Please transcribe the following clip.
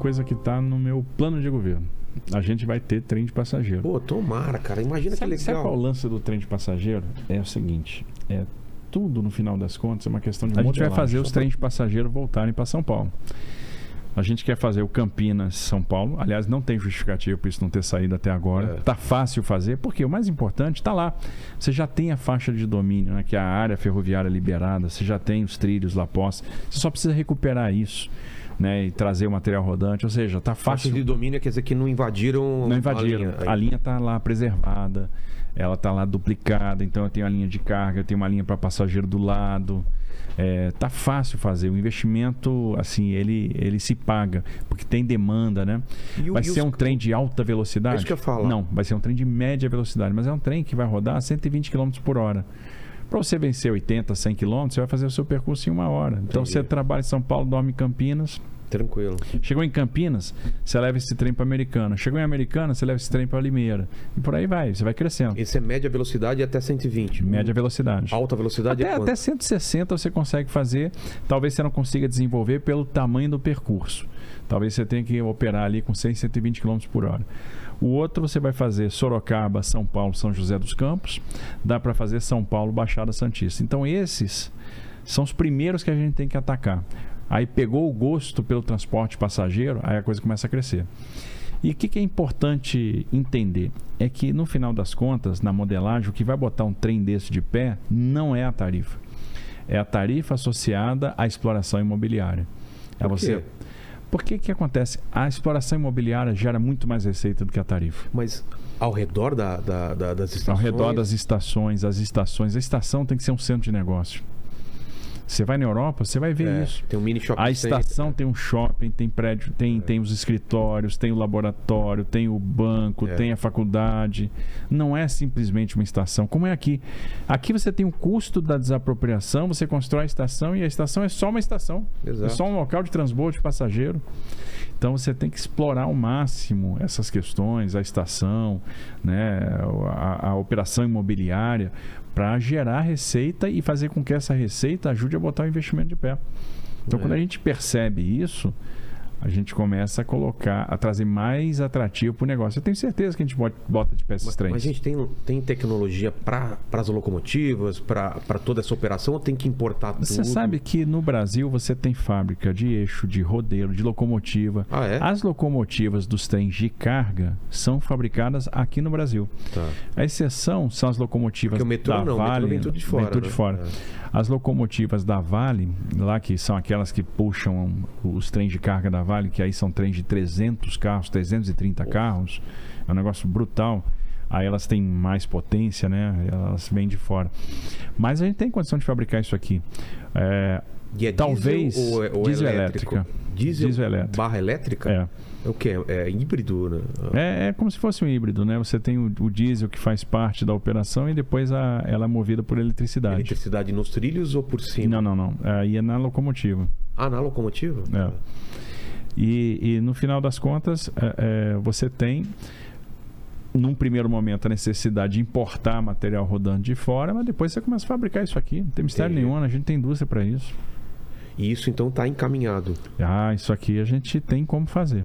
coisa que está no meu plano de governo. A gente vai ter trem de passageiro. Pô, tomara, cara. Imagina que legal. Sabe qual é o lance do trem de passageiro? É o seguinte, tudo no final das contas é uma questão de modelagem. A gente vai fazer os trens de passageiro voltarem para São Paulo. A gente quer fazer o Campinas-São Paulo. Aliás, não tem justificativa para isso não ter saído até agora. Tá fácil fazer, porque o mais importante está lá. Você já tem a faixa de domínio, né, que é a área ferroviária liberada. Você já tem os trilhos lá postos. Você só precisa recuperar isso, né, e trazer o material rodante. Ou seja, tá fácil. Faixa de domínio quer dizer que não invadiram. Não invadiram. A linha está lá preservada. Ela está lá duplicada. Então eu tenho a linha de carga, eu tenho uma linha para passageiro do lado. Tá fácil fazer. O investimento, assim, ele se paga, porque tem demanda, né? Vai ser um trem de alta velocidade? É isso que eu falo. Não, vai ser um trem de média velocidade, mas é um trem que vai rodar a 120 km por hora. Para você vencer 80, 100 km, você vai fazer o seu percurso em 1 hora. Então você trabalha em São Paulo, dorme em Campinas. Tranquilo. Chegou em Campinas, você leva esse trem para Americana. Chegou em Americana, você leva esse trem para Limeira. E por aí vai, você vai crescendo. Esse é média velocidade até 120. Média velocidade. Alta velocidade até 160 você consegue fazer. Talvez você não consiga desenvolver pelo tamanho do percurso. Talvez você tenha que operar ali com 100, 120 km por hora. O outro você vai fazer Sorocaba, São Paulo, São José dos Campos. Dá para fazer São Paulo, Baixada Santista. Então esses são os primeiros que a gente tem que atacar. Aí pegou o gosto pelo transporte passageiro, aí a coisa começa a crescer. E o que é importante entender? É que no final das contas, na modelagem, o que vai botar um trem desse de pé não é a tarifa. É a tarifa associada à exploração imobiliária. Por quê? Porque o que acontece? A exploração imobiliária gera muito mais receita do que a tarifa. Mas ao redor das estações? Ao redor das estações, a estação tem que ser um centro de negócio. Você vai na Europa, você vai ver isso. Tem um mini shopping. A estação tem um shopping, tem prédio, tem os escritórios, tem o laboratório, tem o banco, tem a faculdade. Não é simplesmente uma estação, como é aqui. Aqui você tem o custo da desapropriação, você constrói a estação e a estação é só uma estação. Exato. É só um local de transbordo de passageiro. Então você tem que explorar ao máximo essas questões, a estação, né, a operação imobiliária, para gerar receita e fazer com que essa receita ajude a botar o investimento de pé. Então, quando a gente percebe isso, a gente começa a trazer mais atrativo para o negócio. Eu tenho certeza que a gente bota de pé esses trens. Mas a gente tem tecnologia para as locomotivas, para toda essa operação, ou tem que importar tudo? Você sabe que no Brasil você tem fábrica de eixo, de rodeiro, de locomotiva. Ah, é? As locomotivas dos trens de carga são fabricadas aqui no Brasil. Tá. A exceção são as locomotivas o metrô da não, Vale. O metrô vem tudo de fora. Vem tudo de fora. As locomotivas da Vale, lá que são aquelas que puxam os trens de carga da Vale, que aí são trens de 300 carros, 330 carros, é um negócio brutal. Aí elas têm mais potência, né? Elas vêm de fora. Mas a gente tem condição de fabricar isso aqui. E é talvez diesel ou diesel elétrico? elétrica. Diesel elétrica. Barra elétrica? É. O que? É híbrido, né? É como se fosse um híbrido, né? Você tem o diesel que faz parte da operação e depois ela é movida por eletricidade. Eletricidade nos trilhos ou por cima? Não. Aí é na locomotiva. Ah, na locomotiva? É. E no final das contas, você tem, num primeiro momento, a necessidade de importar material rodando de fora, mas depois você começa a fabricar isso aqui. Não tem mistério nenhum, a gente tem indústria para isso. E isso, então, está encaminhado? Isso aqui a gente tem como fazer.